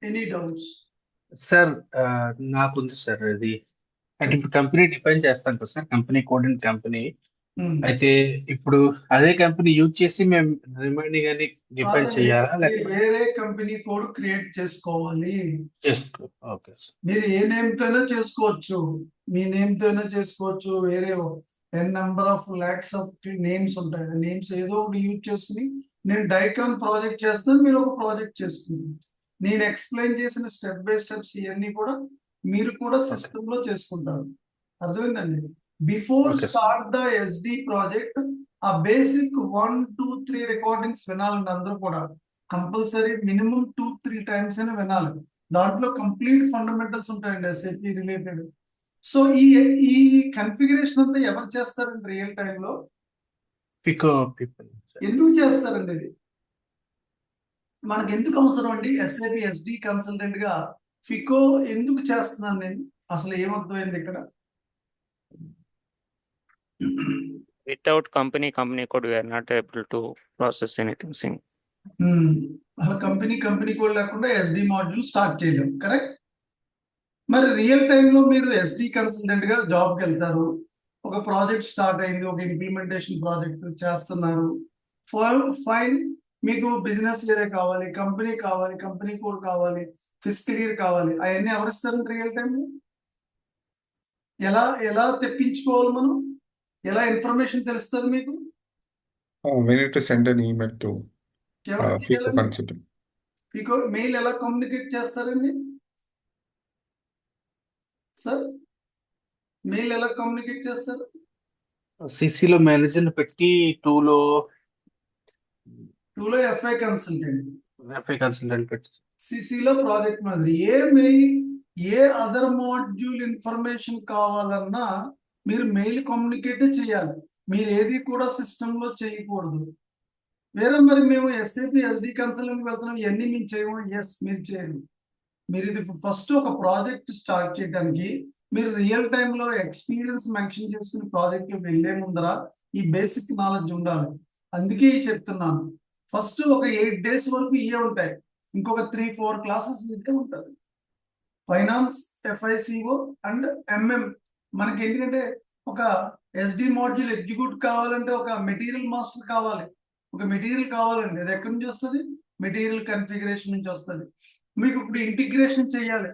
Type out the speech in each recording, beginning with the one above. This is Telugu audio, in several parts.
Any doubts? సార్ నాకుంది సార్ అది. అంటే ఇప్పుడు కంపెనీ డిఫైన్ చేస్తాం కదా sir, company code and company. అయితే ఇప్పుడు అదే కంపెనీ యూజ్ చేసి మేము రిమైనింగ్ అని డిఫైన్ కాదండి, చేయాలా మీరు లేకపోతే వేరే కంపెనీ కోడ్ క్రియేట్ చేసుకోవాలి. చేసుకో? Okay sir. మీరు ఏ నేమ్ తోనో చేసుకోవచ్చు. మీ నేమ్ తోనో చేసుకోవచ్చు. వేరే n number of lakhs of names ఉంటాయి. ఆ నేమ్స్ ఏదో ఒకటి యూజ్ చేసుకుని నేను డైకాన్ ప్రాజెక్ట్ చేస్తాను, మీరు ఒక ప్రాజెక్ట్ చేసుకుంటారు. నేను ఎక్స్ప్లెయిన్ చేసిన స్టెప్ బై స్టెప్స్ ఇవన్నీ కూడా మీరు కూడా ఓకే. సిస్టమ్ లో చేసుకుంటారు. అర్థమైందండి? Before okay sir. Start the SD project ఆ బేసిక్ 1 2 3 రికార్డింగ్స్ వినాలండి. అందరూ కూడా కంపల్సరీ మినిమం 2 3 టైమ్స్ అయినా వినాలి. దాంట్లో కంప్లీట్ ఫండమెంటల్స్ ఉంటాయండి ఎస్ఏపి రిలేటెడ్. సో ఈ ఈ కన్ఫిగరేషన్ అంతా ఎవరు చేస్తారండి రియల్ టైంలో? Pico people sir. ఎందుకు చేస్తారండి ఇది? మనకి ఎందుకు అవసరం అండి ఎస్ఏపి ఎస్డి కన్సల్టెంట్ గా ఫికో ఎందుకు చేస్తున్నాను నేను? అసలు ఏమర్థమైంది ఇక్కడ? Without company code, we are not able to process anything. అసలు కంపెనీ కోడ్ లేకుండా ఎస్డి మాడ్యూల్ స్టార్ట్ చేయలేము, కరెక్ట్? మరి రియల్ టైంలో మీరు ఎస్డి కన్సల్టెంట్ గా జాబ్కి వెళ్తారు. ఒక ప్రాజెక్ట్ స్టార్ట్ అయింది, ఒక ఇంప్లిమెంటేషన్ ప్రాజెక్ట్ చేస్తున్నారు. ఫైన్, మీకు బిజినెస్ వేరే కావాలి, కంపెనీ కోడ్ కావాలి, ఫిస్కల్ ఇయర్ కావాలి. అవన్నీ ఎవరిస్తారండి రియల్ టైంలో? ఎలా ఎలా తెప్పించుకోవాలి మనం? ఎలా ఇన్ఫర్మేషన్ తెలుస్తుంది మీకు? We need to send an email to ఎవరికి FICO చేయాలండి? consultant. మీకు మెయిల్ ఎలా కమ్యూనికేట్ చేస్తారండి సార్? మెయిల్ ఎలా కమ్యూనికేట్ చేస్తారు? సిసిలో మేనేజర్ పెట్టి టూలో టూలో ఎఫ్ఐ కన్సల్టెంట్, ఎఫ్ఐ కన్సల్టెంట్ పెట్టి. సిసిలో ప్రాజెక్ట్ మాదిరి. ఏ మెయిల్, ఏ అదర్ మాడ్యూల్ ఇన్ఫర్మేషన్ కావాలన్నా మీరు మెయిల్ కమ్యూనికేట్ చేయాలి. మీరు ఏది కూడా సిస్టమ్ లో చేయకూడదు. వేరే మరి మేము ఎస్ఏపి ఎస్డి కన్సల్టెంట్ వెళ్తున్నాం, ఇవన్నీ మేము చేయము. ఎస్, మీరు చేయరు. మీరు ఇది ఫస్ట్ ఒక ప్రాజెక్ట్ స్టార్ట్ చేయడానికి మీరు రియల్ టైంలో ఎక్స్పీరియన్స్ మెన్షన్ చేసుకుని ప్రాజెక్ట్ లో వెళ్ళే ముందర ఈ బేసిక్ నాలెడ్జ్ ఉండాలి. అందుకే చెప్తున్నాను. ఫస్ట్ ఒక 8 days వరకు ఇవే ఉంటాయి. ఇంకొక 3 4 క్లాసెస్ ఇదే ఉంటుంది. Finance, FICO and MM. మనకి ఎందుకంటే ఒక ఎస్డి మాడ్యూల్ ఎగ్జిక్యూట్ కావాలంటే ఒక మెటీరియల్ మాస్టర్ కావాలి. ఒక మెటీరియల్ కావాలండి. అది ఎక్కడి నుంచి వస్తుంది? మెటీరియల్ కన్ఫిగరేషన్ నుంచి వస్తుంది. మీకు ఇప్పుడు ఇంటిగ్రేషన్ చేయాలి,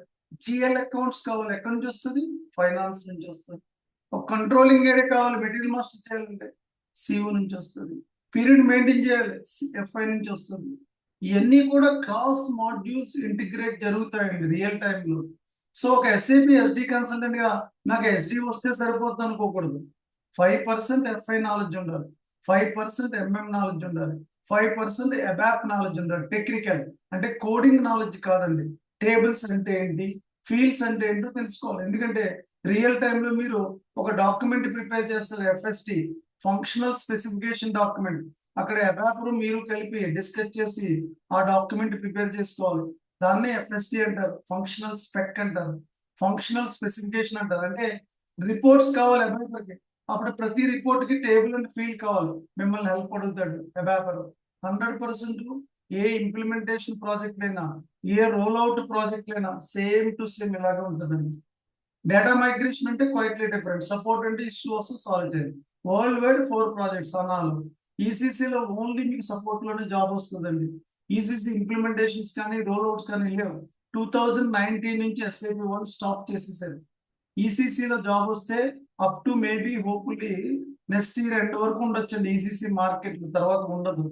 జిఎల్ అకౌంట్స్ కావాలి, ఎక్కడి నుంచి వస్తుంది? ఫైనాన్స్ నుంచి వస్తుంది. ఒక కంట్రోలింగ్ ఏరియా కావాలి, మెటీరియల్ మాస్టర్ చేయాలంటే సిఓ నుంచి వస్తుంది. పీరియడ్ మెయింటైన్ చేయాలి, ఎఫ్ఐ నుంచి వస్తుంది. ఇవన్నీ కూడా క్రాస్ మాడ్యూల్స్ ఇంటిగ్రేట్ జరుగుతాయండి రియల్ టైంలో. సో ఒక ఎస్ఏపి ఎస్డి కన్సల్టెంట్ గా నాకు ఎస్డి వస్తే సరిపోతుంది అనుకోకూడదు. 5% ఎఫ్ఐ నాలెడ్జ్ ఉండాలి, 5% ఎంఎం నాలెడ్జ్ ఉండాలి, 5% అబాప్ నాలెడ్జ్ ఉండాలి. టెక్నికల్ అంటే కోడింగ్ నాలెడ్జ్ కాదండి. టేబుల్స్ అంటే ఏంటి, ఫీల్డ్స్ అంటే ఏంటో తెలుసుకోవాలి. ఎందుకంటే రియల్ టైంలో మీరు ఒక డాక్యుమెంట్ ప్రిపేర్ చేస్తారు, ఎఫ్ఎస్టి ఫంక్షనల్ స్పెసిఫికేషన్ డాక్యుమెంట్. అక్కడ అబాప్ మీరు కలిపి డిస్కస్ చేసి ఆ డాక్యుమెంట్ ప్రిపేర్ చేసుకోవాలి. దాన్నే ఎఫ్ఎస్టి అంటారు, ఫంక్షనల్ స్పెక్ అంటారు, ఫంక్షనల్ స్పెసిఫికేషన్ అంటారు. అంటే రిపోర్ట్స్ కావాలి అబాపర్కి. అప్పుడు ప్రతి రిపోర్ట్ కి టేబుల్ అండ్ ఫీల్డ్ కావాలి. మిమ్మల్ని హెల్ప్ అడుగుతాడు అబాపర్. 100% ఏ ఇంప్లిమెంటేషన్ ప్రాజెక్ట్ అయినా, ఏ రోల్ అవుట్ ప్రాజెక్ట్ అయినా సేమ్ టు సేమ్ ఇలాగే ఉంటుందండి. డేటా మైగ్రేషన్ అంటే క్వైట్లీ డిఫరెంట్. సపోర్ట్ అంటే ఇష్యూ వస్తే సాల్వ్ చేయాలి. వరల్డ్ వైడ్ 4 ప్రాజెక్ట్స్ అన్నాను. ఈసీసీలో ఓన్లీ మీకు సపోర్ట్ లోనే జాబ్ వస్తుందండి. ఈసీసీ ఇంప్లిమెంటేషన్స్ కానీ రోల్ అవుట్స్ కానీ లేవు. 2019 నుంచి ఎస్ఐపి 1 స్టాప్ చేసేసారు. ఈసీసీలో జాబ్ వస్తే up to maybe hopefully next year end వరకు ఉండొచ్చండి ఈసీసీ మార్కెట్, తర్వాత ఉండదు.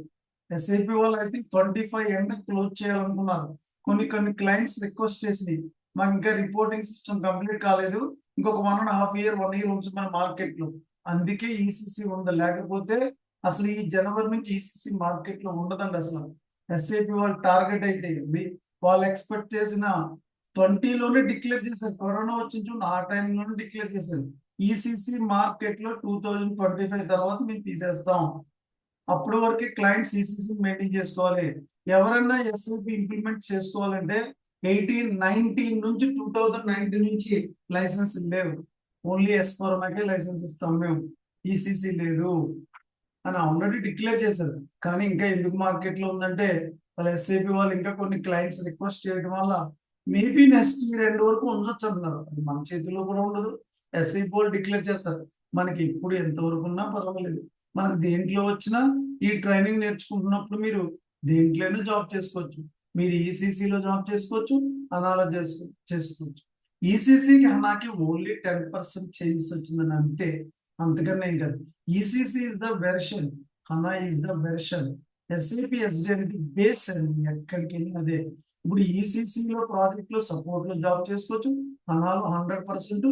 ఎస్ఐపి వాళ్ళు అయితే 25 ఎండ్ క్లోజ్ చేయాలనుకున్నారు. కొన్ని క్లయింట్స్ రిక్వెస్ట్ చేసి మాకు ఇంకా రిపోర్టింగ్ సిస్టమ్ కంప్లీట్ కాలేదు, ఇంకొక 1.5 year 1 year ఉంచమని మార్కెట్ లో. అందుకే ఈసీసీ ఉంది. లేకపోతే అసలు ఈ జనవరి నుంచి ఈసీసీ మార్కెట్ లో ఉండదండి అసలు. ఎస్ఐపి వాళ్ళు టార్గెట్ అయితే వాళ్ళు ఎక్స్పెక్ట్ చేసిన 20లోనే డిక్లేర్ చేశారు. కరోనా వచ్చిన చూడండి, ఆ టైంలోనే డిక్లేర్ చేశారు ఈసీసీ మార్కెట్ లో 2025 తర్వాత మేము తీసేస్తాం. అప్పటి వరకే క్లయింట్స్ ఈసీసీ మెయింటైన్ చేసుకోవాలి. ఎవరైనా ఎస్ఐపి ఇంప్లిమెంట్ చేసుకోవాలంటే 19 నుంచి 2019 నుంచి లైసెన్స్ లేవు. ఓన్లీ ఎస్ఫోర్మాకే లైసెన్స్ ఇస్తాం మేము, ఈసీసీ లేదు అని ఆల్రెడీ డిక్లేర్ చేశారు. కానీ ఇంకా ఎందుకు మార్కెట్ లో ఉందంటే వాళ్ళ SAP వాళ్ళు ఇంకా కొన్ని క్లయింట్స్ రిక్వెస్ట్ చేయడం వల్ల మేబీ నెక్స్ట్ ఇయర్ ఎండ్ వరకు ఉంచొచ్చు అంటున్నారు. అది మన చేతిలో కూడా ఉండదు. SAP వాళ్ళు డిక్లేర్ చేస్తారు. మనకి ఇప్పుడు ఎంతవరకు ఉన్నా పర్వాలేదు. మనకి దేంట్లో వచ్చినా ఈ ట్రైనింగ్ నేర్చుకుంటున్నప్పుడు మీరు దేంట్లోనే జాబ్ చేసుకోవచ్చు. మీరు ECCలో జాబ్ చేసుకోవచ్చు, హనాలో చేసుకోవచ్చు. ECCకి హనాకి ఓన్లీ 10% చేంజెస్ వచ్చిందని అంతే, అంతకన్నా ఏం కాదు. ECC is the version, HANA is the version. SAP SD అనేది బేస్ అండి, ఎక్కడికి వెళ్ళి అదే. ఇప్పుడు ECCలో ప్రాజెక్ట్లో సపోర్ట్లో జాబ్ చేసుకోవచ్చు, హనాలో 100%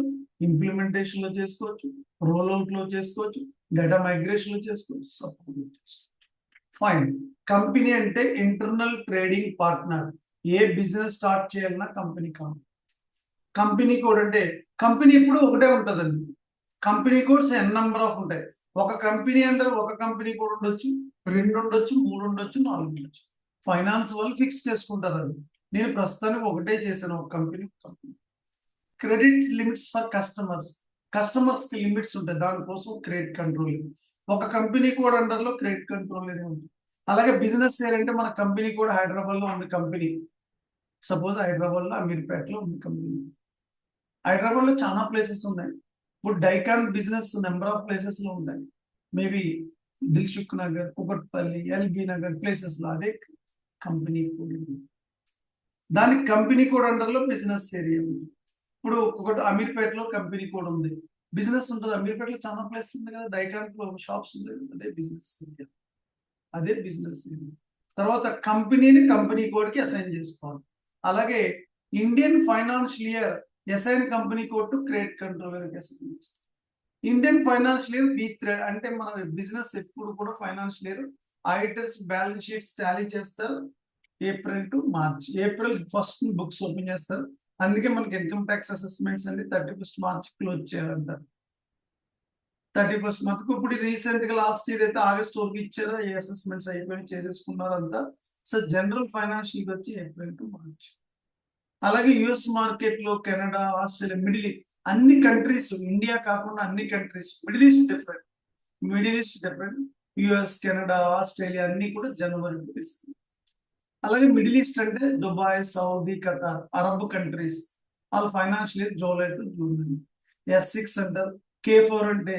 ఇంప్లిమెంటేషన్లో చేసుకోవచ్చు, రోల్అవుట్లో చేసుకోవచ్చు, డేటా మైగ్రేషన్లో చేసుకోవచ్చు, సపోర్ట్లో చేసుకోవచ్చు. ఫైన్. కంపెనీ అంటే ఇంటర్నల్ ట్రేడింగ్ పార్ట్నర్. ఏ బిజినెస్ స్టార్ట్ చేయాలన్నా కంపెనీ కావాలి. కంపెనీ కోడ్ అంటే కంపెనీ ఇప్పుడు ఒకటే ఉంటుందండి. Company codes N number of ఉంటాయి. ఒక కంపెనీ అంటే ఒక కంపెనీ కోడ్ ఉండొచ్చు, 2 ఉండొచ్చు, 3 ఉండొచ్చు, 4 ఉండొచ్చు. ఫైనాన్స్ వాళ్ళు ఫిక్స్ చేసుకుంటారు అది. నేను ప్రస్తుతానికి ఒకటే చేశాను, ఒక company. Credit limits for customers కి లిమిట్స్ ఉంటాయి, దానికోసం క్రెడిట్ కంట్రోల్. ఒక కంపెనీ కోడ్ అండర్ లో క్రెడిట్ కంట్రోల్ అనేది ఉంటుంది. అలాగే బిజినెస్ చేయాలంటే మన కంపెనీ కూడా హైదరాబాద్ లో ఉంది కంపెనీ. సపోజ్ హైదరాబాద్ లో అమీర్పేటలో ఉంది కంపెనీ. హైదరాబాద్ లో చాలా ప్లేసెస్ ఉన్నాయి. ఇప్పుడు daikon business number of places లో ఉంటాయి. Maybe Dilsukh Nagar, Kukatpally, LB Nagar places లో అదే కంపెనీ కోడ్. దానికి కంపెనీ కోడ్ అండర్ లో బిజినెస్ ఏరియా ఉంది. ఇప్పుడు ఒకటి అమీర్పేటలో కంపెనీ కోడ్ ఉంది, బిజినెస్ ఉంటుంది. అమీర్పేటలో చాలా ప్లేస్ ఉంది కదా, డైకాన్ షాప్స్ ఉంది, అదే బిజినెస్ ఏరియా, అదే బిజినెస్ ఏరియా. తర్వాత కంపెనీని కంపెనీ కోడ్కి అసైన్ చేసుకోవాలి. అలాగే Indian financial year assign company code to credit control assign చేస్తారు. ఇండియన్ ఫైనాన్షియల్ ఇయర్ B3 అంటే మన బిజినెస్ ఎప్పుడు కూడా financial year auditors balance sheets tally చేస్తారు. April to March, April 1st books open చేస్తారు. అందుకే మనకి ఇన్కమ్ ట్యాక్స్ అసెస్మెంట్స్ అన్ని 31st మార్చ్ క్లోజ్ చేయాలంటారు. 31st March. ఇప్పుడు రీసెంట్ గా లాస్ట్ ఇయర్ అయితే ఆగస్ట్ వరకు ఇచ్చారో, ఏ అసెస్మెంట్స్ అయిపోయి చేసేసుకున్నారు అంతా. సో జనరల్ ఫైనాన్షియల్ వచ్చి ఏప్రిల్ టు మార్చ్. అలాగే US మార్కెట్ లో కెనడా, ఆస్ట్రేలియా, మిడిల్ ఈస్ట్ అన్ని కంట్రీస్, ఇండియా కాకుండా అన్ని countries, middle east different, US, Canada, Australia అన్ని కూడా జనవరి టు డిసెంబర్. అలాగే మిడిల్ ఈస్ట్ అంటే Dubai, Saudi, Qatar, Arab countries వాళ్ళ financial year July to June. S6 అంటారు. K4 అంటే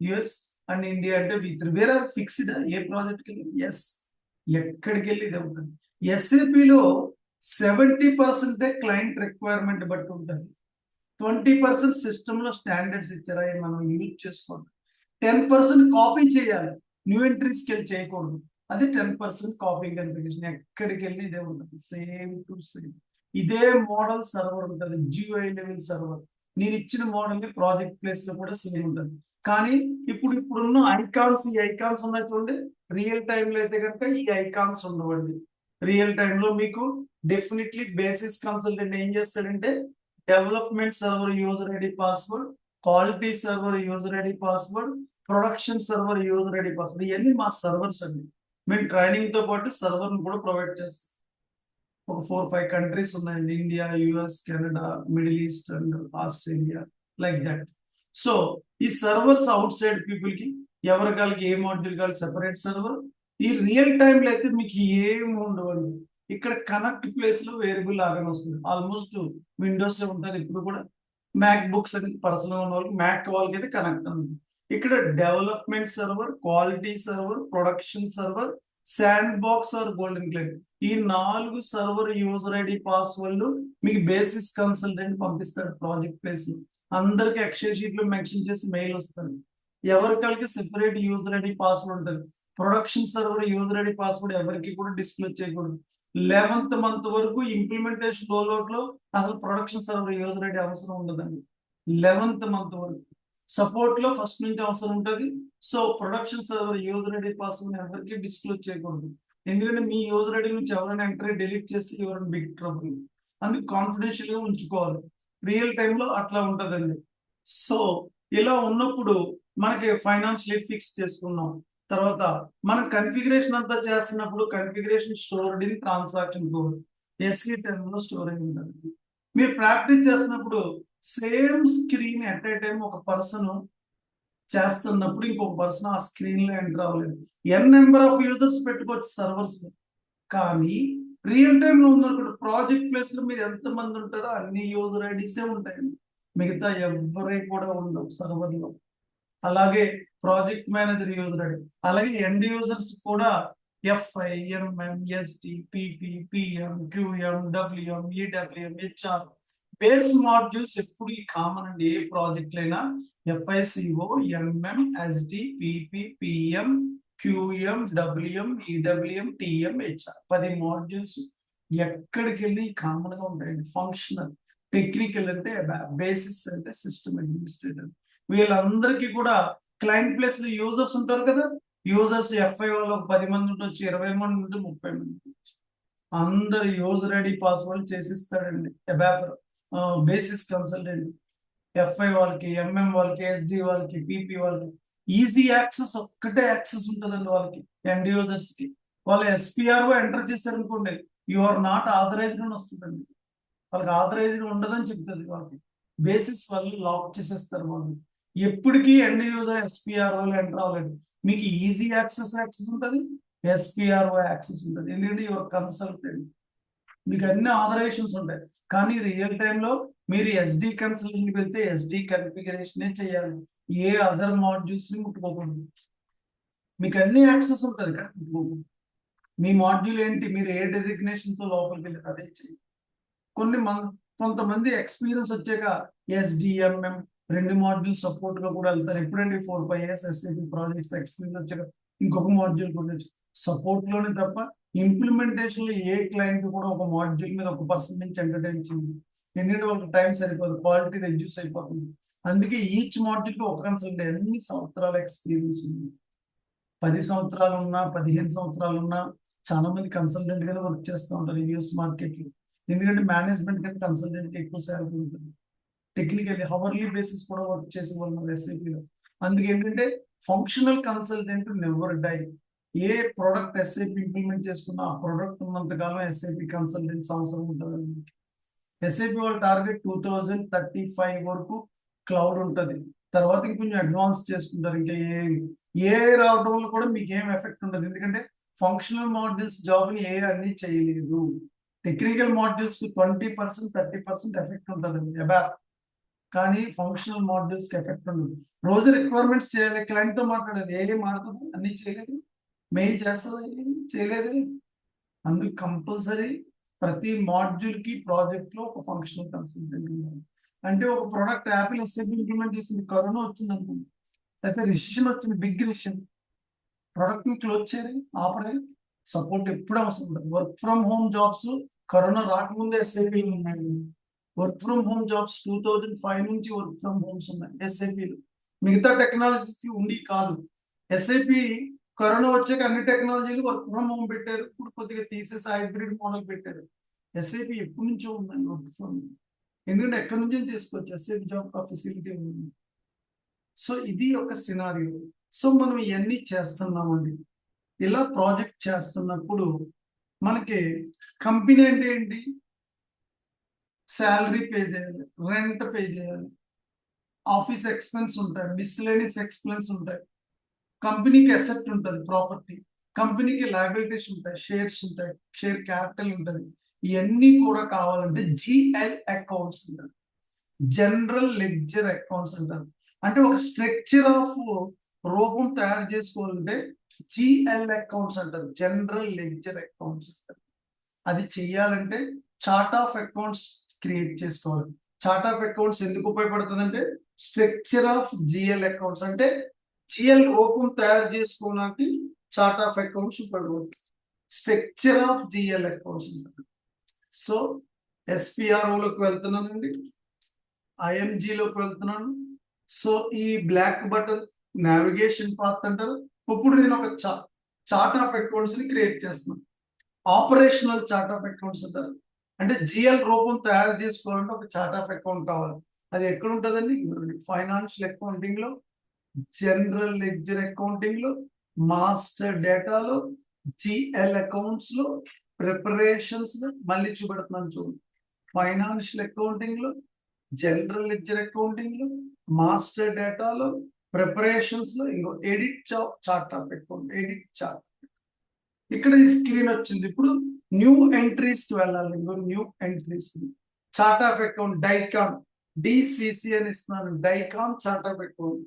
US అండ్ ఇండియా అంటే V3. వేరే ఫిక్స్డ్ ఏ ప్రాజెక్ట్కి వెళ్ళి ఎక్కడికి వెళ్ళి ఇది ఉంటుంది. SAPలో 70% క్లయింట్ రిక్వైర్మెంట్ బట్టి ఉంటుంది. 20% సిస్టంలో స్టాండర్డ్స్ ఇచ్చారా మనం యూజ్ చేసుకోండి. 10% కాపీ చేయాలి, న్యూ ఎంట్రీస్కి వెళ్ళి చేయకూడదు. అది 10% కాపింగ్ కన్ఫిగరేషన్. ఎక్కడికి వెళ్ళి ఇదే ఉంటుంది, సేమ్ టు సేమ్. ఇదే మోడల్ సర్వర్ ఉంటుంది, GUI లెవెల్ సర్వర్. నేను ఇచ్చిన మోడల్ ని ప్రాజెక్ట్ ప్లేస్ లో కూడా సేమ్ ఉంటుంది. కానీ ఇప్పుడున్న ఈ ఐకాన్స్ ఉన్నాయి చూడండి. రియల్ టైమ్ లో అయితే కనుక ఈ ఐకాన్స్ ఉండవండి. రియల్ టైమ్ లో మీకు డెఫినెట్లీ బేసిస్ కన్సల్టెంట్ ఏం చేస్తాడంటే development server user ID password, quality server user ID password, production server user ID password, ఇవన్నీ మా సర్వర్స్ అండి. మేము ట్రైనింగ్ తో పాటు సర్వర్ కూడా ప్రొవైడ్ చేస్తాం. ఒక 4-5 కంట్రీస్ ఉన్నాయండి, India, US, Canada, middle east and Australia, like that. So ఈ సర్వర్స్ అవుట్ సైడ్ పీపుల్ కి ఎవరికాలకి ఏ మాడ్యూల్ కావాలి సెపరేట్ సర్వర్. ఈ రియల్ టైమ్ లో అయితే మీకు ఏమి ఉండవండి. ఇక్కడ కనెక్ట్ ప్లేస్ లో వేరియబుల్ లాగానే వస్తుంది. ఆల్మోస్ట్ విండోస్ ఉంటుంది ఇప్పుడు కూడా. మ్యాక్ బుక్స్ అని పర్సనల్ ఉన్న వాళ్ళకి, మ్యాక్ వాళ్ళకి అయితే కనెక్ట్ ఉంది. ఇక్కడ development server, quality server, production server, sandbox or golden client, ఈ 4 సర్వర్ యూజర్ ఐడి పాస్వర్డ్ మీకు బేసిస్ కన్సల్టెంట్ పంపిస్తాడు ప్రాజెక్ట్ ప్లేస్ లో. అందరికి ఎక్సెల్ షీట్ లో మెన్షన్ చేసి మెయిల్ వస్తుంది. ఎవరికల్కి సెపరేట్ యూజర్ ఐడి పాస్వర్డ్ ఉంటుంది. Production server user ID password ఎవరికి కూడా డిస్క్లోజ్ చేయకూడదు. 11th మంత్ వరకు ఇంప్లిమెంటేషన్ రోల్అవుట్ లో అసలు ప్రొడక్షన్ సర్వర్ యూజర్ ఐడి అవసరం ఉండదండి. 11th మంత్ వరకు సపోర్ట్ లో ఫస్ట్ నుంచి అవసరం ఉంటుంది. So production server user ID password ఎవరికి డిస్క్లోజ్ చేయకూడదు. ఎందుకంటే మీ యూజర్ ఐడి నుంచి ఎవరైనా ఎంట్రీ డిలీట్ చేస్తే ఎవరైనా బిగ్ ట్రబుల్. అందుకు కాన్ఫిడెన్షియల్ గా ఉంచుకోవాలి. రియల్ టైంలో అట్లా ఉంటుందండి. సో ఇలా ఉన్నప్పుడు మనకి ఫైనాన్షియల్ ఫిక్స్ చేసుకున్నాం. తర్వాత మనం కన్ఫిగరేషన్ అంతా చేస్తున్నప్పుడు configuration stored in transaction code SC10 లో స్టోర్ అయి ఉంటుంది. మీరు ప్రాక్టీస్ చేస్తున్నప్పుడు same screen at a time ఒక పర్సన్ చేస్తున్నప్పుడు ఇంకొక పర్సన్ ఆ స్క్రీన్ లో ఎంటర్ అవ్వలేదు. నెంబర్ ఆఫ్ యూజర్స్ పెట్టుకోవచ్చు సర్వర్స్, కానీ రియల్ టైమ్ లో ఉన్నప్పుడు ప్రాజెక్ట్ ప్లేస్ లో మీరు ఎంతమంది ఉంటారో అన్ని యూజర్ ఐడీసే ఉంటాయండి, మిగతా ఎవరి కూడా ఉండవు సర్వర్ లో. అలాగే ప్రాజెక్ట్ మేనేజర్ యూజర్ ఐడి, అలాగే ఎండ్ యూజర్స్ కూడా FI, MM, SD, PP, PM, QM, WM, EWM, HR base modules ఎప్పుడు ఈ కామన్ అండి. ఏ ప్రాజెక్ట్ అయినా FICO, MM, SD, PP, PM, QM, WM, EWM, TM, HR 10 modules ఎక్కడికి వెళ్ళి కామన్ గా ఉంటాయండి. ఫంక్షనల్, టెక్నికల్ అంటే బేసిక్స్ అంటే సిస్టమ్ అడ్మినిస్ట్రేటర్, వీళ్ళందరికీ కూడా క్లయింట్ ప్లేస్ లో యూజర్స్ ఉంటారు కదా. యూజర్స్ ఎఫ్ఐ వాళ్ళు 10 మంది ఉండొచ్చు, 20 మంది ఉంటే 30 మంది ఉండొచ్చు. అందరు యూజర్ ఐడి పాస్వర్డ్ చేసిస్తాడండి అబాపర్ బేసిస్ కన్సల్టెంట్. ఎఫ్ఐ వాళ్ళకి, ఎంఎం వాళ్ళకి, ఎస్డి వాళ్ళకి, పిపి వాళ్ళకి ఈజీ యాక్సెస్, ఒక్కటే యాక్సెస్ ఉంటుందండి వాళ్ళకి. ఎండ్ యూజర్స్ కి వాళ్ళు ఎస్పిఆర్ఓ ఎంటర్ చేశారనుకోండి, యు ఆర్ నాట్ ఆథరైజ్డ్ అని వస్తుందండి. వాళ్ళకి ఆథరైజ్డ్ ఉండదని చెప్తుంది వాళ్ళకి. బేసిస్ వాళ్ళు లాక్ చేసేస్తారు వాళ్ళు. ఎప్పటికీ ఎండ్ యూజర్ ఎస్పిఆర్ఓ ఎంటర్ అవ్వలేదు. మీకు ఈజీ యాక్సెస్ ఉంటుంది, ఎస్పిఆర్ఓ యాక్సెస్ ఉంటుంది. ఎందుకంటే యువర్ కన్సల్టెంట్, మీకు అన్ని ఆథరైజేషన్స్ ఉంటాయి. కానీ రియల్ టైంలో మీరు ఎస్డి కన్సల్టెంట్కి వెళ్తే ఎస్డి కన్ఫిగరేషనే చేయాలి, ఏ అదర్ మాడ్యూల్స్ ని ముట్టుకోకూడదు. మీకు అన్ని యాక్సెస్ ఉంటుంది కానీ ముట్టుకోకూడదు. మీ మాడ్యూల్ ఏంటి, మీరు ఏ డెసిగ్నేషన్స్ లోపలికి వెళ్ళి అదే చేయాలి. కొంతమంది ఎక్స్పీరియన్స్ వచ్చాక ఎస్డిఎంఎం 2 మాడ్యూల్ సపోర్ట్ గా కూడా వెళ్తారు. ఎప్పుడంటే 4-5 years ఎస్ఏపి ప్రాజెక్ట్స్ ఎక్స్పీరియన్స్ వచ్చాక ఇంకొక మాడ్యూల్ కూడా సపోర్ట్ లోనే తప్ప ఇంప్లిమెంటేషన్ లో ఏ క్లయింట్ కూడా ఒక మాడ్యూల్ మీద 1% నుంచి ఎంటర్టైన్ చేయండి. ఎందుకంటే వాళ్ళకి టైం సరిపోదు, క్వాలిటీ రెడ్యూస్ అయిపోతుంది. అందుకే ఈచ్ మాడ్యూల్ కి ఒక కన్సల్టెంట్ ఎన్ని సంవత్సరాల ఎక్స్పీరియన్స్ ఉంది, 10 సంవత్సరాలు ఉన్నా 15 సంవత్సరాలు ఉన్నా చాలా మంది కన్సల్టెంట్ గానే వర్క్ చేస్తూ ఉంటారు యూఎస్ మార్కెట్ లో. ఎందుకంటే మేనేజ్మెంట్ కానీ కన్సల్టెంట్ ఎక్కువ శాలరీ ఉంటుంది. టెక్నికల్లీ హవర్లీ బేసిస్ కూడా వర్క్ చేసే వాళ్ళు ఎస్ఏపీలో. అందుకే ఏంటంటే ఫంక్షనల్ కన్సల్టెంట్ నెవర్ డై. ఏ ప్రోడక్ట్ ఎస్ఏపీ ఇంప్లిమెంట్ చేసుకున్నా ఆ ప్రోడక్ట్ ఉన్నంత కాలం ఎస్ఏపీ కన్సల్టెంట్స్ అవసరం ఉంటుంది. ఎస్ఏపీ వాళ్ళ టార్గెట్ 2035 వరకు క్లౌడ్ ఉంటుంది. తర్వాత ఇంకొంచెం అడ్వాన్స్ చేసుకుంటారు. ఇంకా ఏ రావడం వల్ల కూడా మీకు ఏం ఎఫెక్ట్ ఉండదు. ఎందుకంటే ఫంక్షనల్ మాడ్యూల్స్ జాబ్ ని ఏ అన్ని చేయలేదు. టెక్నికల్ మాడ్యూల్స్ కి 20%, 30% ఎఫెక్ట్ ఉంటుంది అబాప్. కానీ ఫంక్షనల్ మాడ్యూల్స్ కి ఎఫెక్ట్ ఉండదు. రోజు రిక్వైర్మెంట్స్ చేయాలి, క్లయింట్ తో మాట్లాడేది, ఏం మాట్లాడుతుంది, అన్ని చేయలేదు, మెయిల్ చేస్తుంది, చేయలేదు. అందుకు కంపల్సరీ ప్రతి మాడ్యూల్ కి ప్రాజెక్ట్ లో ఒక ఫంక్షనల్ కన్సల్టెంట్ ఉండాలి. అంటే ఒక ప్రోడక్ట్ యాపిల్ ఎస్ఏపీ ఇంప్లిమెంట్ చేసింది, కరోనా వచ్చింది అనుకోండి, అయితే రిసిషన్ వచ్చింది, బిగ్ రిసిషన్, ప్రోడక్ట్ ని క్లోజ్ చేయాలి, ఆపరేట్, సపోర్ట్ ఎప్పుడు అవసరం ఉంటుంది. Work from home jobs corona రాకముందే ఎస్ఏపీ ఉన్నాయి. వర్క్ ఫ్రమ్ హోమ్ జాబ్స్ 2005 నుంచి వర్క్ ఫ్రమ్ హోమ్స్ ఉన్నాయి ఎస్ఏపీలు. మిగతా టెక్నాలజీకి ఉండి కాదు. ఎస్ఏపీ కరోనా వచ్చాక అన్ని టెక్నాలజీలు వర్క్ ఫ్రమ్ హోమ్ పెట్టారు. ఇప్పుడు కొద్దిగా తీసేసి హైబ్రిడ్ మోడల్ పెట్టారు. ఎస్ఏపీ ఎప్పటి నుంచో ఉందండి వర్క్ ఫ్రమ్ హోమ్. ఎందుకంటే ఎక్కడి నుంచి చేసుకోవచ్చు, ఎస్ఏపీ జాబ్ ఫెసిలిటీ ఉంది. సో ఇది ఒక సినారియో. సో మనం ఇవన్నీ చేస్తున్నామండి. ఇలా ప్రాజెక్ట్ చేస్తున్నప్పుడు మనకి కంపెనీ అంటే ఏంటి, శాలరీ పే చేయాలి, రెంట్ పే చేయాలి, ఆఫీస్ ఎక్స్పెన్స్ ఉంటాయి, మిస్లేనియస్ ఎక్స్పెన్స్ ఉంటాయి, కంపెనీకి అసెట్ ఉంటుంది, ప్రాపర్టీ, కంపెనీకి లయబిలిటీస్ ఉంటాయి, షేర్స్ ఉంటాయి, షేర్ క్యాపిటల్ ఉంటుంది. ఇవన్నీ కూడా కావాలంటే జిఎల్ అకౌంట్స్ అంటారు, జనరల్ లెడ్జర్ అకౌంట్స్ అంటారు. అంటే ఒక స్ట్రక్చర్ ఆఫ్ రూపం తయారు చేసుకోవాలంటే జిఎల్ అకౌంట్స్ అంటారు, జనరల్ లెడ్జర్ అకౌంట్స్ అంటారు. అది చెయ్యాలంటే చార్ట్ ఆఫ్ అకౌంట్స్ క్రియేట్ చేసుకోవాలి. చార్ట్ ఆఫ్ అకౌంట్స్ ఎందుకు ఉపయోగపడుతుంది అంటే స్ట్రక్చర్ ఆఫ్ జిఎల్ అకౌంట్స్, అంటే జిఎల్ రూపం తయారు చేసుకోవడానికి చార్ట్ ఆఫ్ అకౌంట్స్ ఉపయోగపడుతుంది. స్ట్రక్చర్ ఆఫ్ జిఎల్ అకౌంట్స్ అంటారు. సో ఎస్పిఆర్ఓలోకి వెళ్తున్నానండి, ఐఎంజిలోకి వెళ్తున్నాను. సో ఈ బ్లాక్ బటన్ నావిగేషన్ పాత్ అంటారు. ఇప్పుడు నేను ఒక చార్ట్ ఆఫ్ అకౌంట్స్ ని క్రియేట్ చేస్తున్నాను. ఆపరేషనల్ చార్ట్ ఆఫ్ అకౌంట్స్ అంటారు. అంటే జిఎల్ రూపం తయారు చేసుకోవాలంటే ఒక చార్ట్ ఆఫ్ అకౌంట్ కావాలి. అది ఎక్కడ ఉంటుందండి, ఫైనాన్షియల్ అకౌంటింగ్ లో, జనరల్ లెడ్జర్ అకౌంటింగ్ లో, మాస్టర్ డేటాలో, జిఎల్ అకౌంట్స్ లో, ప్రిపరేషన్స్ లో. మళ్ళీ చూపెడుతున్నాను చూడండి, ఫైనాన్షియల్ అకౌంటింగ్ లో, జనరల్ లెడ్జర్ అకౌంటింగ్ లో, మాస్టర్ డేటాలో, ప్రిపరేషన్స్ లో, ఇంకో edit chart of account, edit chart. ఇక్కడ ఈ స్క్రీన్ వచ్చింది. ఇప్పుడు న్యూ ఎంట్రీస్ కి వెళ్ళాలి. New entries, chart of account daikon DCC అని ఇస్తున్నాను. Daikon chart of account,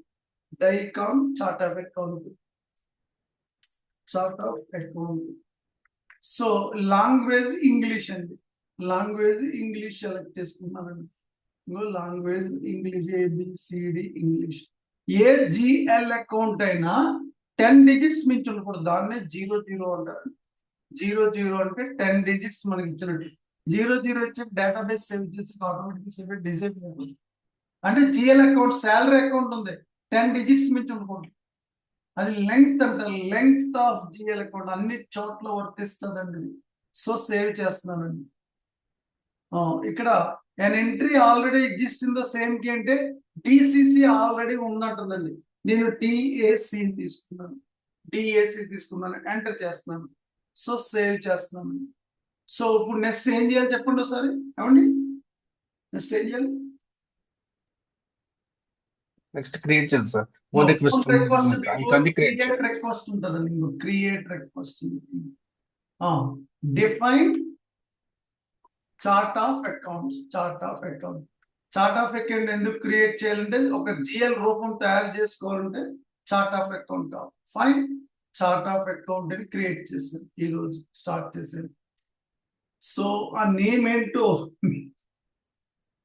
daikon chart of account, chart of account. So language English అండి. లాంగ్వేజ్ ఇంగ్లీష్ సెలెక్ట్ చేసుకున్నానండి. Language English, ABCD English. ఏ జిఎల్ అకౌంట్ అయినా 10 డిజిట్స్ మించి ఉండకూడదు. దాన్నే 00 అంటారు. 00 అంటే 10 డిజిట్స్ మనకి ఇచ్చినట్టు. 00 వచ్చి డేటాబేస్ సేవ్ చేసి ఆటోమేటిక్ సేవ్ డిజైన్ అవుతుంది. అంటే జిఎల్ అకౌంట్, శాలరీ అకౌంట్ ఉంది, 10 డిజిట్స్ మించి ఉండకూడదు. అది లెంగ్త్ అంటారు. లెంగ్త్ ఆఫ్ జిఎల్ అకౌంట్ అన్ని చోట్ల వర్తిస్తుందండి. సో సేవ్ చేస్తున్నానండి. ఇక్కడ an entry already exist in the same కి అంటే డిసిసి ఆల్రెడీ ఉందంటుందండి. నేను టిఏసి తీసుకున్నాను, డిఏసి తీసుకున్నాను, ఎంటర్ చేస్తున్నాను. సో సేవ్ చేస్తున్నాను. సో ఇప్పుడు నెక్స్ట్ ఏం చేయాలి చెప్పండి ఒకసారి. ఏమండి నెక్స్ట్ ఏం చేయాలి? నెక్స్ట్ క్రియేట్ చేయాలి sir. Own request icon create చేయాలి. రిక్వెస్ట్ ఉంటుందండి. Create request, define chart of accounts. Chart of account, chart of account ఎందుకు క్రియేట్ చేయాలంటే ఒక జిఎల్ రూపం తయారు చేసుకోవాలంటే చార్ట్ ఆఫ్ అకౌంట్ కావాలి. ఫైన్, చార్ట్ ఆఫ్ అకౌంట్ అని క్రియేట్ చేశాను. ఈ రోజు స్టార్ట్ చేశాను. సో ఆ నేమ్ ఏంటో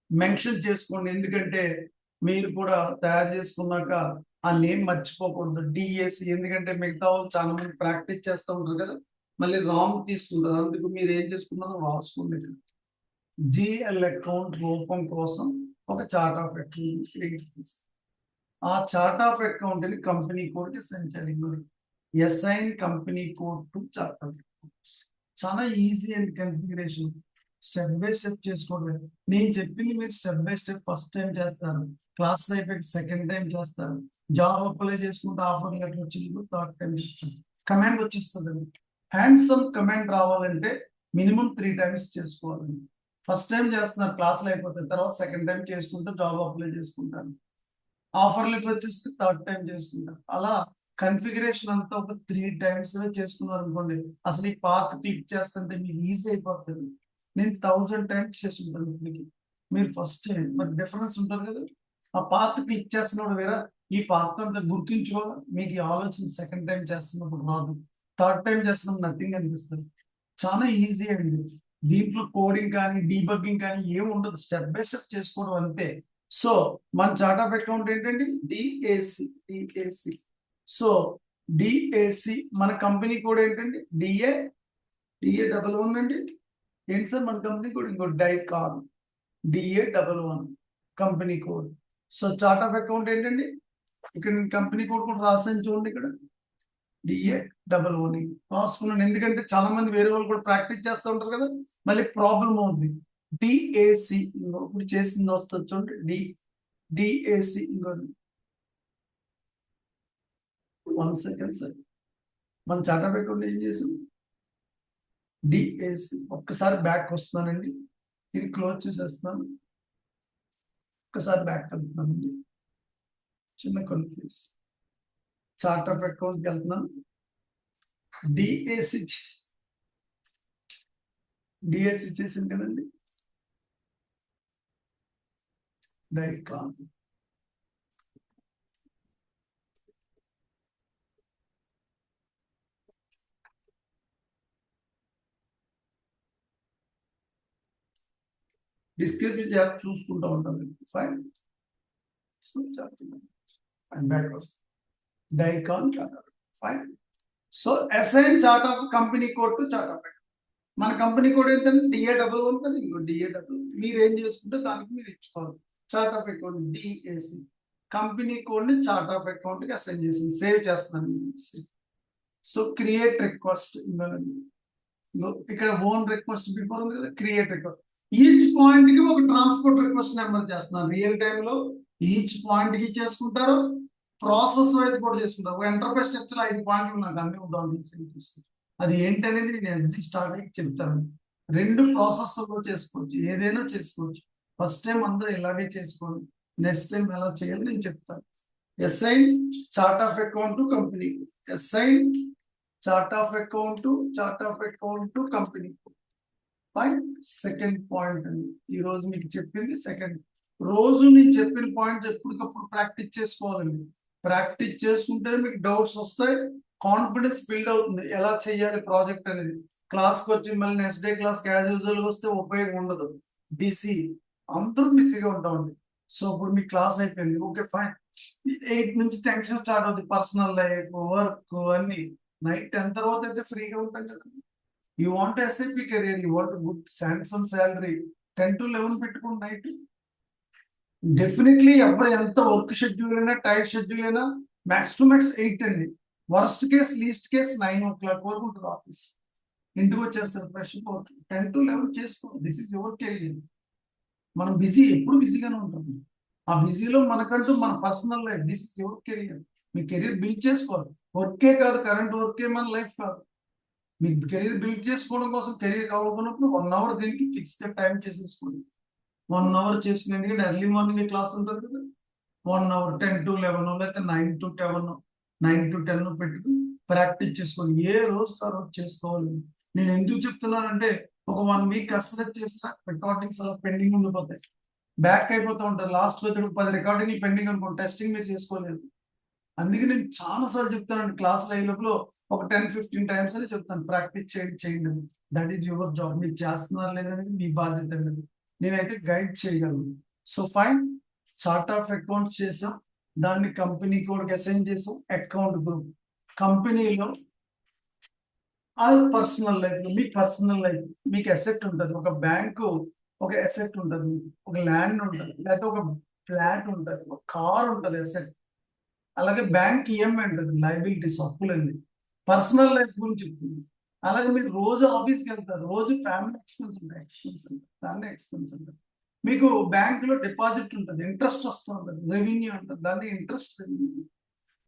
మెన్షన్ చేసుకోండి, ఎందుకంటే మీరు కూడా తయారు చేసుకున్నాక ఆ నేమ్ మర్చిపోకూడదు. డిఎస్సి, ఎందుకంటే మిగతా వాళ్ళు చాలా మంది ప్రాక్టీస్ చేస్తూ ఉంటారు కదా, మళ్ళీ రాంగ్ తీసుకుంటారు. అందుకు మీరు ఏం చేసుకున్నారో రాసుకోండి. జిఎల్ అకౌంట్ రూపం కోసం ఒక చార్ట్ ఆఫ్ అకౌంట్ క్రియేట్ చేసి ఆ చార్ట్ ఆఫ్ అకౌంట్ ని కంపెనీ కోడ్ కి సెండ్ చేయాలి. Assign company code to chart of accounts. చాలా easy and configuration. Step by step చేసుకోవడం. నేను చెప్పింది మీరు step by step first time చేస్తారు, క్లాస్ అయిపోయి సెకండ్ టైం చేస్తారు, జాబ్ అప్లై చేసుకుంటే ఆఫర్ లెటర్ వచ్చింది థర్డ్ టైం చేస్తారు, కమాండ్ వచ్చేస్తుంది. హ్యాండ్సమ్ కమాండ్ రావాలంటే మినిమం 3 టైమ్స్ చేసుకోవాలండి. ఫస్ట్ టైం చేస్తున్నారు, క్లాసులు అయిపోతాయి, తర్వాత సెకండ్ టైం చేసుకుంటే జాబ్ అప్లై చేసుకుంటారు, ఆఫర్ లెటర్ వచ్చేస్తే థర్డ్ టైం చేసుకుంటారు. అలా కన్ఫిగరేషన్ అంతా ఒక 3 టైమ్స్ చేసుకున్నారు అనుకోండి, అసలు ఈ పాత్ క్లిక్ చేస్తుంటే మీకు ఈజీ అయిపోతుంది. నేను 1000 టైమ్స్ చేస్తుంటాను ఇప్పటికి. మీరు ఫస్ట్ టైం మరి డిఫరెన్స్ ఉంటుంది కదా. ఆ పాత్ క్లిక్ చేస్తున్నప్పుడు వేరే, ఈ పాత్ అంతా గుర్తుంచుకోవాలి. మీకు ఈ ఆలోచన సెకండ్ టైం చేస్తున్నప్పుడు రాదు, థర్డ్ టైం చేస్తున్నప్పుడు నథింగ్ అనిపిస్తుంది. చాలా ఈజీ అండి. దీంట్లో కోడింగ్ కానీ డీబగ్గింగ్ కానీ ఏమి ఉండదు, స్టెప్ బై స్టెప్ చేసుకోవడం అంతే. సో మన చార్ట్ ఆఫ్ అకౌంట్ ఏంటండి? డిఏసి. డిఏసి. సో డిఏసి మన కంపెనీ కోడ్ ఏంటండి? DA11 అండి. ఏంటి సార్ మన కంపెనీ కోడ్? ఇంకో daikon, DA11 company code. So chart of account ఏంటండి? ఇక్కడ కంపెనీ కోడ్ కూడా రాసాను చూడండి. ఇక్కడ DA11 రాసుకున్నాను, ఎందుకంటే చాలా మంది వేరే వాళ్ళు కూడా ప్రాక్టీస్ చేస్తూ ఉంటారు కదా, మళ్ళీ ప్రాబ్లం అవుతుంది. డిఏసి ఇప్పుడు చేసింది వస్తుంది చూడండి. డిఏసి. ఇంకో 1 సెకండ్ సార్. మన చార్ట్ ఆఫ్ అకౌంట్ ఏం చేసింది? డిఏసి. ఒక్కసారి బ్యాక్ వస్తున్నానండి, ఇది క్లోజ్ చేసేస్తున్నాను, ఒక్కసారి బ్యాక్ వెళ్తున్నానండి. చిన్న కన్ఫ్యూజ్. చార్ట్ ఆఫ్ అకౌంట్కి వెళ్తున్నాను. డిఏసి చేసింది కదండి. డైకాన్. డిస్క్రిప్షన్ జాబ్ చూసుకుంటూ ఉంటాను. ఫైన్. బ్యాక్ వస్తుంది. Daikon chart of. Fine. So assign chart of company code to chart of account. మన కంపెనీ కోడ్ ఏంటంటే DA11 కదా. ఇంకో DA11 మీరు ఏం చేసుకుంటే దానికి మీరు ఇచ్చుకోవాలి. Chart of account DAC company code ని చార్ట్ ఆఫ్ అకౌంట్ కి అసైన్ చేసింది. సేవ్ చేస్తున్నాను. So create request. ఇక్కడ ఓన్ రిక్వెస్ట్ బిఫోర్ ఉంది కదా, క్రియేట్ రిక్వెస్ట్. ఈచ్ పాయింట్ కి ఒక ట్రాన్స్పోర్ట్ రిక్వెస్ట్ నెంబర్ చేస్తున్నాను. రియల్ టైమ్ లో ఈచ్ పాయింట్ కి చేసుకుంటారు, ప్రాసెస్ వైజ్ కూడా చేసుకుంటారు. ఒక ఎంటర్ప్రైజ్ స్టెప్స్ లో 5 పాయింట్లు నాకు అన్ని ఉదాహరణ తీసుకుంటారు. అది ఏంటనేది నేను ఎస్డి స్టార్ట్ అయ్యి చెప్తాను. 2 ప్రాసెస్ లో చేసుకోవచ్చు, ఏదైనా చేసుకోవచ్చు. ఫస్ట్ టైం అందరూ ఇలాగే చేసుకోండి, నెక్స్ట్ టైం ఎలా చేయాలి నేను చెప్తాను. Assign chart of account to company. Assign chart of account company. Point second point అండి, ఈ రోజు మీకు చెప్పింది సెకండ్. రోజు నేను చెప్పిన పాయింట్ ఎప్పటికప్పుడు ప్రాక్టీస్ చేసుకోవాలండి. ప్రాక్టీస్ చేసుకుంటే మీకు డౌట్స్ వస్తాయి, కాన్ఫిడెన్స్ బిల్డ్ అవుతుంది ఎలా చేయాలి ప్రాజెక్ట్ అనేది. క్లాస్కి వచ్చి మళ్ళీ నెక్స్ట్ డే క్లాస్ క్యాజువల్ వస్తే ఉపయోగం ఉండదు. బిజీ, అందరూ బిజీగా ఉంటామండి. సో ఇప్పుడు మీ క్లాస్ అయిపోయింది, ఓకే ఫైన్. 8 నుంచి టెన్షన్ స్టార్ట్ అవుతుంది, పర్సనల్ లైఫ్, వర్క్ అన్ని. నైట్ 10 తర్వాత అయితే ఫ్రీగా ఉంటాం కదా. You want SIP career, you want good handsome salary, 10 to 11 పెట్టుకోండి నైట్. డెఫినెట్లీ ఎవరు ఎంత వర్క్ షెడ్యూల్ అయినా, టైట్ షెడ్యూల్ అయినా మ్యాక్స్ టు మ్యాక్స్ 8 అండి. Worst case least case 9 o'clock వరకు ఉంటుంది ఆఫీస్. ఇంటికి వచ్చేస్తారు ఫ్రెష్. 10 to 11 చేసుకో, దిస్ ఈస్ యువర్ కెరియర్. మనం బిజీ, ఎప్పుడు బిజీగానే ఉంటాం. ఆ బిజీలో మనకంటూ మన personal life, this is your career. Me career build చేసుకోవాలి. వర్కే కాదు, కరెంట్ వర్కే మన లైఫ్ కాదు. మీ కెరీర్ బిల్డ్ చేసుకోవడం కోసం కెరీర్ కావాలనుకున్నప్పుడు 1 hour దీనికి ఫిక్స్డ్ టైం చేసేసుకోండి. 1 hour చేసుకుని, ఎందుకంటే ఎర్లీ మార్నింగ్ క్లాస్ ఉంటుంది కదా. 1 hour 10 to 11 లేకపోతే 9 to 7, 9 to 10 పెట్టుకుని ప్రాక్టీస్ చేసుకోండి. ఏ రోజు ఆ రోజు చేసుకోవాలి. నేను ఎందుకు చెప్తున్నానంటే, ఒక 1 week కసరత్ చేసిన రికార్డింగ్స్ అలా పెండింగ్ ఉండిపోతాయి, బ్యాక్ అయిపోతూ ఉంటారు. లాస్ట్ వచ్చి 10 రికార్డింగ్లు పెండింగ్ అనుకోండి, టెస్టింగ్ మీరు చేసుకోలేదు. అందుకే నేను చాలా సార్లు చెప్తానండి క్లాస్ లైవ్లో ఒక 10-15 times అని చెప్తాను, ప్రాక్టీస్ చేయండి. That is your job. మీరు చేస్తున్నారు లేదనేది మీ బాధ్యత అండి. నేనైతే గైడ్ చేయగలను. So fine, chart of accounts చేసాం, దాన్ని కంపెనీ కోడ్కి అసైన్ చేసాం. అకౌంట్ గ్రూప్ కంపెనీలో పర్సనల్ లైఫ్, మీ పర్సనల్ లైఫ్ మీకు అసెట్ ఉంటుంది. ఒక బ్యాంకు ఒక అసెట్ ఉంటుంది, ఒక ల్యాండ్ ఉంటుంది, లేకపోతే ఒక ఫ్లాట్ ఉంటుంది, ఒక కార్ ఉంటుంది అసెట్. అలాగే బ్యాంక్ ఈఎంఐ ఉంటుంది, లయబిలిటీస్, అప్పులండి. పర్సనల్ లైఫ్ గురించి చెప్తుంది. అలాగే మీరు రోజు ఆఫీస్కి వెళ్తారు, రోజు ఫ్యామిలీ ఎక్స్పెన్స్ ఉంటాయి, దాన్ని ఎక్స్పెన్స్ ఉంటుంది. మీకు బ్యాంకులో డిపాజిట్ ఉంటుంది, ఇంట్రెస్ట్ వస్తూ ఉంటుంది, రెవెన్యూ ఉంటుంది, దాన్ని ఇంట్రెస్ట్ రెవెన్యూ.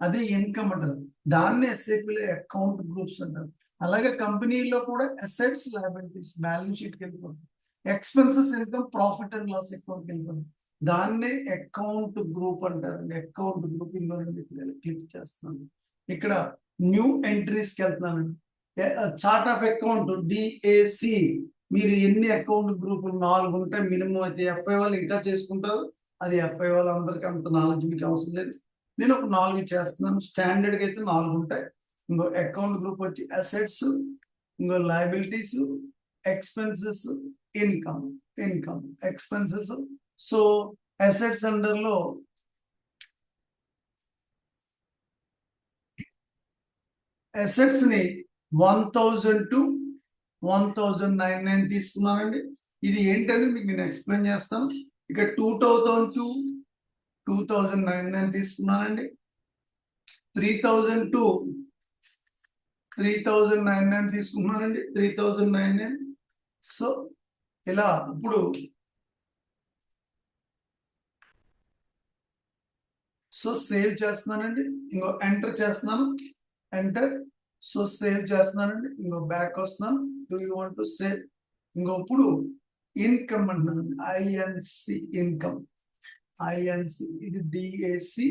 అదే ఇన్కమ్ అంటారు, దాన్ని ఎస్ఐపిలో అకౌంట్ గ్రూప్స్ అంటారు. అలాగే కంపెనీలో కూడా అసెట్స్, లయబిలిటీస్ బ్యాలెన్స్ షీట్కి వెళ్ళిపోతుంది. Expenses, income, profit and loss అకౌంట్కి వెళ్ళిపోతుంది. దాన్నే అకౌంట్ గ్రూప్ అంటారు. అకౌంట్ గ్రూప్ ఇందులో క్లిక్ చేస్తున్నాను. ఇక్కడ న్యూ ఎంట్రీస్కి వెళ్తున్నానండి. Chart of account DAC. మీరు ఎన్ని అకౌంట్ గ్రూపులు 4 ఉంటాయి మినిమం. అయితే ఎఫ్ఐ వాళ్ళు ఇంకా చేసుకుంటారు, అది ఎఫ్ఐ వాళ్ళందరికీ అంత నాలెడ్జ్ మీకు అవసరం లేదు. నేను ఒక 4 చేస్తున్నాను. స్టాండర్డ్గా అయితే 4 ఉంటాయి. ఇంకో అకౌంట్ గ్రూప్ వచ్చి అసెట్స్, ఇంకో liabilities, expenses, income, expenses. So assets అండర్లో అసెట్స్ ని 1000 to 1099 తీసుకున్నానండి. ఇది ఏంటంటే మీకు నేను ఎక్స్ప్లెయిన్ చేస్తాను. ఇక్కడ 2000 to 2099 తీసుకున్నానండి. 3000 to 3099 తీసుకున్నానండి. 3099. సో ఇలా ఇప్పుడు సేవ్ చేస్తున్నానండి. ఇంకో ఎంటర్ చేస్తున్నాను, ఎంటర్. సో సేవ్ చేస్తున్నానండి. ఇంకో బ్యాక్ వస్తున్నాను. Do you want to save? ఇంకో ఇప్పుడు ఇన్కమ్ అంటున్నాను, ఐఎన్సి ఇన్కమ్, ఐఎన్సి. ఇది డిఏసి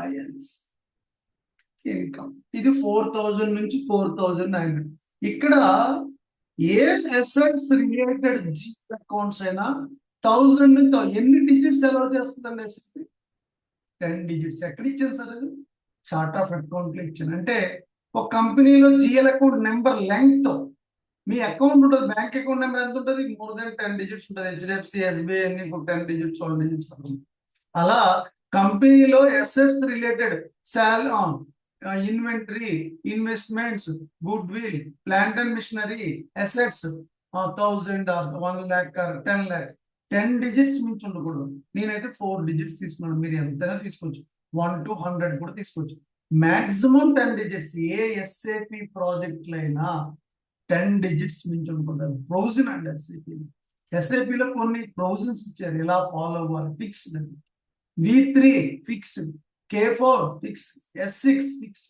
ఐఎన్సి ఇన్కమ్. ఇది 4000 నుంచి 4900. ఇక్కడ ఏ అసెట్స్ రిలేటెడ్ జీ అకౌంట్స్ అయినా 1000 నుంచి ఎన్ని డిజిట్స్ అలౌ చేస్తుందండి అసెట్? 10 digits. ఎక్కడ ఇచ్చాను సార్ అది? చార్ట్ ఆఫ్ అకౌంట్ లో ఇచ్చాను. అంటే ఒక కంపెనీలో జిఎల్ అకౌంట్ నెంబర్ లెంగ్త్, మీ అకౌంట్ ఉంటుంది, బ్యాంక్ అకౌంట్ నెంబర్ ఎంత ఉంటుంది? మోర్ దెన్ 10 digits ఉంటుంది. హెచ్డిఎఫ్సి, ఎస్బీఐ అన్ని 10 digits, 12 digits. అలా కంపెనీలో assets related inventory, investments, goodwill, plant and machinery, assets 1000 or 1 lakh or 10 lakhs, 10 digits మించి ఉండకూడదు. నేనైతే 4 digits తీసుకున్నాను. మీరు ఎంతైనా తీసుకోవచ్చు, 1 to 100 కూడా తీసుకోవచ్చు. Maximum 10 digits. ఏ ఎస్ఏపి ప్రాజెక్ట్ అయినా 10 digits మించి ఉండకూడదు. ప్రొవిజన్ అండి ఎస్ఏపిలో కొన్ని ప్రొవిజన్స్ ఇచ్చారు, ఇలా ఫాలో అవ్వాలి. Fixed, V3 fixed, K4 fix, S6 fix.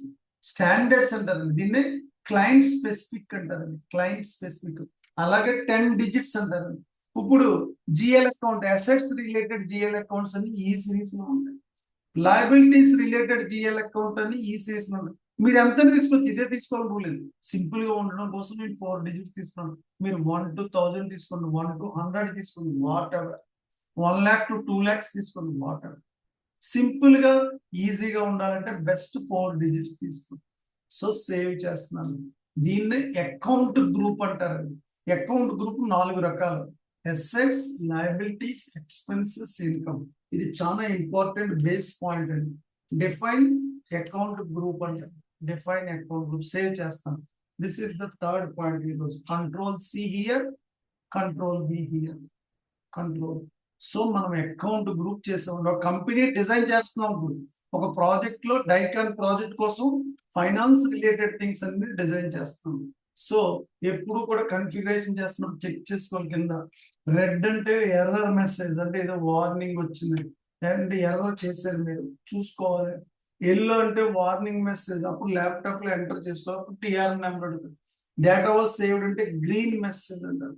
Standards అంటారండి, దీన్నే క్లయింట్ స్పెసిఫిక్ అంటారండి, క్లయింట్ స్పెసిఫిక్. అలాగే 10 digits అంటారండి. ఇప్పుడు GL account, assets related GL accounts అని ఈ సిరీస్ లో ఉంటాయి. లయబిలిటీస్ రిలేటెడ్ జిఎల్ అకౌంట్ అని ఈ సిరీస్ లో ఉంటాయి. మీరు ఎంత తీసుకోవచ్చు, ఇదే తీసుకోవాలని రూల్ లేదు. సింపుల్ గా ఉండడం కోసం నేను 4 డిజిట్స్ తీసుకున్నాను. మీరు 1 to 1000 తీసుకోండి, 1 to 100 తీసుకోండి, whatever, 1 lakh to 2 lakhs తీసుకోండి, వాట్ ఎవర్. సింపుల్ గా ఈజీగా ఉండాలంటే బెస్ట్ 4 డిజిట్స్ తీసుకోండి. సో సేవ్ చేస్తున్నాను. దీన్ని అకౌంట్ గ్రూప్ అంటారు. అకౌంట్ గ్రూప్ 4 రకాలు: అసెట్స్, లయబిలిటీస్, ఎక్స్పెన్సెస్, ఇన్కమ్. ఇది చాలా ఇంపార్టెంట్ బేస్ పాయింట్ అండి. డిఫైన్ అకౌంట్ గ్రూప్ అంటారు. డిఫైన్ అకౌంట్ గ్రూప్ సేవ్ చేస్తాను. This is the third point ఈరోజు. Control C here, control B here, control. So మనం అకౌంట్ గ్రూప్ చేసాం. ఒక కంపెనీ డిజైన్ చేస్తున్నాం. ఇప్పుడు ఒక ప్రాజెక్ట్ లో డైకాన్ ప్రాజెక్ట్ కోసం ఫైనాన్స్ రిలేటెడ్ థింగ్స్ అన్ని డిజైన్ చేస్తాం. సో ఎప్పుడు కూడా కన్ఫిగరేషన్ చేస్తున్నప్పుడు చెక్ చేసుకోవాలి. కింద రెడ్ అంటే ఎర్రర్ మెసేజ్, అంటే ఏదో వార్నింగ్ వచ్చింది అండ్ ఎర్రర్ చేశారు, మీరు చూసుకోవాలి. ఎల్లో అంటే వార్నింగ్ మెసేజ్, అప్పుడు ల్యాప్టాప్ లో ఎంటర్ చేసుకోవాలి, అప్పుడు టిఆర్ నెంబర్ అడుగుతుంది. డేటా వాజ్ సేవ్డ్ అంటే గ్రీన్ మెసేజ్ అంటారు.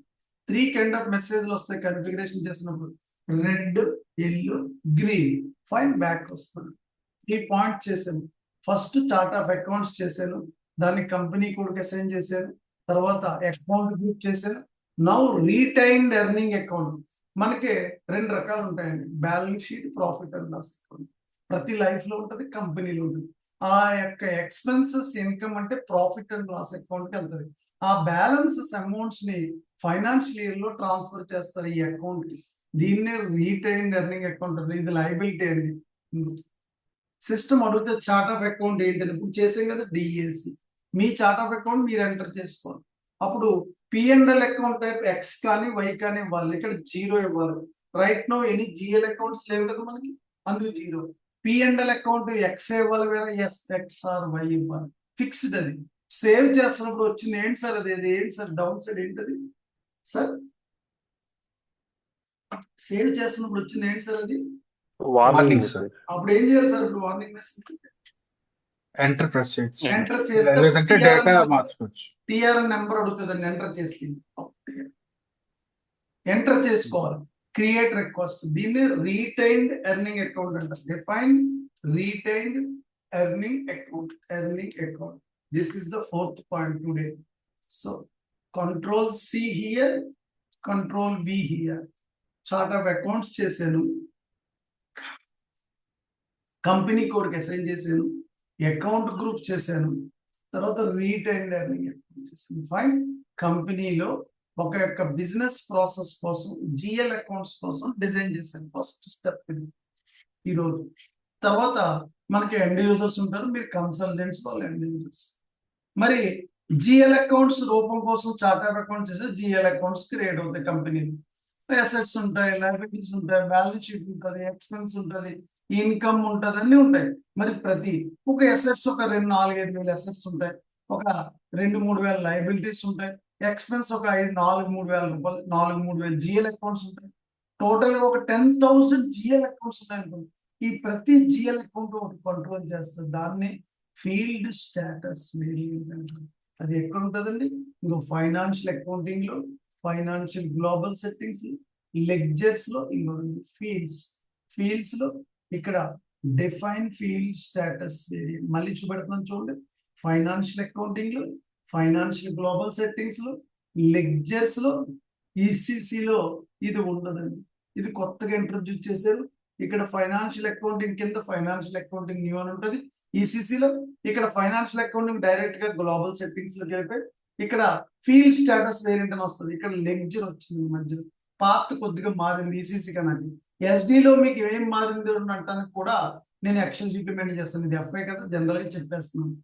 3 కైండ్ ఆఫ్ మెసేజ్లు వస్తాయి కన్ఫిగరేషన్ చేసినప్పుడు: red, yellow, green. Fine back వస్తుంది. ఈ పాయింట్ చేశాను. ఫస్ట్ చార్ట్ ఆఫ్ అకౌంట్స్ చేశాను, దాన్ని కంపెనీ కోడ్కి అసైన్ చేశాను, తర్వాత అకౌంట్ గ్రూప్ చేశాను. Now retained earning account. మనకి 2 రకాలు ఉంటాయండి: balance sheet, profit and loss account. ప్రతి లైఫ్ లో ఉంటుంది, కంపెనీలో ఉంటుంది. ఆ యొక్క ఎక్స్పెన్సెస్, ఇన్కమ్ అంటే ప్రాఫిట్ అండ్ లాస్ అకౌంట్కి వెళ్తుంది. ఆ బ్యాలెన్సెస్ అమౌంట్స్ ని ఫైనాన్షియల్ ఇయర్ లో ట్రాన్స్ఫర్ చేస్తారు ఈ అకౌంట్ కి. దీన్నే రీటైన్డ్ ఎర్నింగ్ అకౌంట్ అంటారు. ఇది లయబిలిటీ అండి. సిస్టమ్ అడిగితే చార్ట్ ఆఫ్ అకౌంట్ ఏంటని ఇప్పుడు చేసాం కదా, డిఏసి. మీ చార్ట్ ఆఫ్ అకౌంట్ మీరు ఎంటర్ చేసుకోవాలి. అప్పుడు పిఎన్ఎల్ అకౌంట్ టైప్ ఎక్స్ కానీ వై కానీ ఇవ్వాలి. ఇక్కడ 0 ఇవ్వాలి. Right no any GL accounts లేవు కదా మనకి, అందుకు 0. పిఎన్ఎల్ అకౌంట్ ఎక్స్ ఇవ్వాలి, వేరే ఎస్, ఎక్స్ ఆర్ వై ఇవ్వాలి. ఫిక్స్డ్ అది. సేవ్ చేస్తున్నప్పుడు వచ్చింది ఏంటి సార్, అది ఏంటి సార్, డౌన్ సైడ్ ఏంటది సార్? సేవ్ చేస్తున్నప్పుడు వచ్చింది ఏంటి సార్ అది? Warning sir. అప్పుడు ఏం చేయాలి సార్? ఇప్పుడు వార్నింగ్ మెసేజ్ ఎంటర్ ప్రెస్ చేయొచ్చు, ఎంటర్ చేస్తే లేదంటే డేటా మార్చుకోవచ్చు. టిఆర్ నెంబర్ అడుగుతుందండి. ఎంటర్ చేసి ఎంటర్ చేసుకోవాలి. Create request. దీన్ని రీటైన్డ్ ఎర్నింగ్ అకౌంట్ అంటారు. Define retained earning account, earning account. This is the 4th point today. So control C here, control B here. Chart of accounts చేశాను, కంపెనీ కోడ్కి అసైన్ చేశాను, అకౌంట్ గ్రూప్ చేశాను, తర్వాత రీటైన్డ్ ఎర్నింగ్ అకౌంట్ చేశాను. ఫైన్. కంపెనీలో ఒక యొక్క బిజినెస్ ప్రాసెస్ కోసం జిఎల్ అకౌంట్స్ కోసం డిజైన్ చేశాను. ఫస్ట్ స్టెప్ ఇది ఈరోజు. తర్వాత మనకి ఎండ్ యూజర్స్ ఉంటారు, మీరు కన్సల్టెంట్స్ వాళ్ళు ఎండ్ యూజర్స్. మరి జిఎల్ అకౌంట్స్ రూపం కోసం చార్ట్ ఆఫ్ అకౌంట్స్ చేస్తే జిఎల్ అకౌంట్స్ క్రియేట్ అవుతాయి. కంపెనీలో అసెట్స్ ఉంటాయి, లయబిలిటీస్ ఉంటాయి, బ్యాలెన్స్ షీట్ ఉంటుంది, ఎక్స్పెన్స్ ఉంటుంది, ఇన్కమ్ ఉంటుంది, అన్ని ఉంటాయి. మరి ప్రతి ఒక అసెట్స్ ఒక 4-5 వేల అసెట్స్ ఉంటాయి, ఒక 2-3 వేల లయబిలిటీస్ ఉంటాయి, ఎక్స్పెన్స్ ఒక 4-3 వేల రూపాయలు, 4-3 వేల జిఎల్ అకౌంట్స్ ఉంటాయి. టోటల్ గా ఒక 10,000 జిఎల్ అకౌంట్స్ ఉంటాయి అనుకోండి. ఈ ప్రతి జిఎల్ అకౌంట్ ఒకటి కంట్రోల్ చేస్తుంది. దాన్ని ఫీల్డ్ స్టేటస్ వేరియంట్ అంటారు. అది ఎక్కడ ఉంటుందండి? ఇంకో ఫైనాన్షియల్ అకౌంటింగ్ లో, ఫైనాన్షియల్ గ్లోబల్ సెట్టింగ్స్, లెడ్జర్స్ లో, ఇంకో ఫీల్డ్స్. ఫీల్డ్స్ లో ఇక్కడ డిఫైన్ ఫీల్డ్ స్టేటస్ వేరియంట్. మళ్ళీ చూపెడుతున్నాను చూడండి. ఫైనాన్షియల్ అకౌంటింగ్ లో, ఫైనాన్షియల్ గ్లోబల్ సెట్టింగ్స్ లో, లెడ్జర్స్ లో, ఈసీసీ లో ఇది ఉండదండి. ఇది కొత్తగా ఇంట్రొడ్యూస్ చేశారు. ఇక్కడ ఫైనాన్షియల్ అకౌంటింగ్ కింద ఫైనాన్షియల్ అకౌంటింగ్ న్యూ అని ఉంటుంది ఈసీసీలో. ఇక్కడ ఫైనాన్షియల్ అకౌంటింగ్ డైరెక్ట్ గా గ్లోబల్ సెట్టింగ్స్ లోకి వెళ్ళిపోయి ఇక్కడ ఫీల్డ్ స్టేటస్ వేరియంట్ అని వస్తుంది. ఇక్కడ లెడ్జర్ వచ్చింది మధ్యలో. పాత్ కొద్దిగా మారింది ఈసీసీ కన్నా. ఎస్డిలో మీకు ఏం మారింది అంటానికి కూడా నేను ఎక్సెల్ షీట్ మెయింటైన్ చేస్తాను. ఇది ఎఫ్ఐ కదా, జనరల్ గా చెప్పేస్తున్నాను.